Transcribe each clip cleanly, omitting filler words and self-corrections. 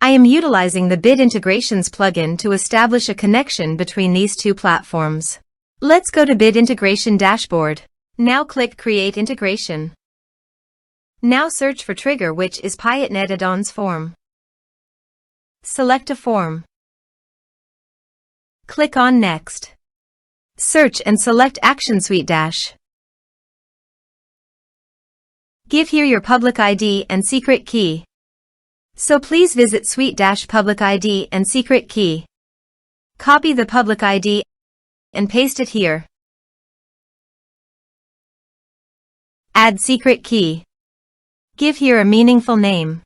I am utilizing the Bit Integrations plugin to establish a connection between these two platforms. Let's go to Bit Integration Dashboard. Now click Create Integration. Now search for trigger, which is Piotnet Addons form. Select a form. Click on Next. Search and select Action SuiteDash. Give here your public ID and secret key. So please visit SuiteDash public ID and secret key. Copy the public ID and paste it here. Add secret key. Give here a meaningful name.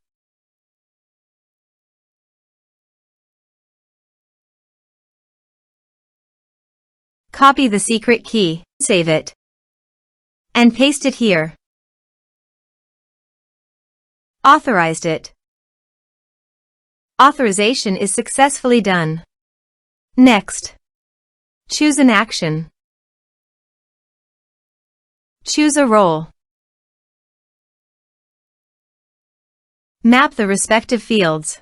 Copy the secret key, save it, and paste it here. Authorized it. Authorization is successfully done. Next, choose an action. Choose a role. Map the respective fields.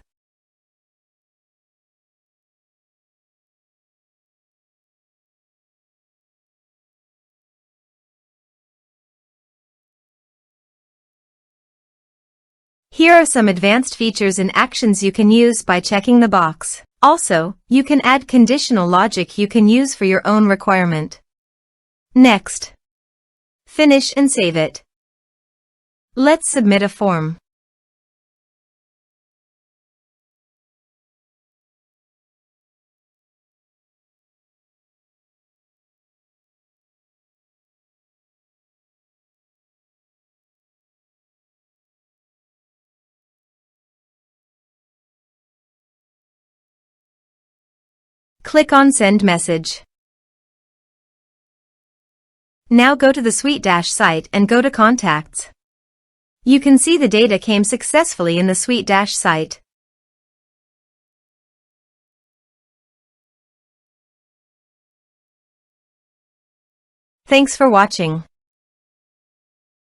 Here are some advanced features and actions you can use by checking the box. Also, you can add conditional logic you can use for your own requirement. Next, finish and save it. Let's submit a form. Click on Send Message. Now go to the SuiteDash site and go to Contacts. You can see the data came successfully in the SuiteDash site. Thanks for watching.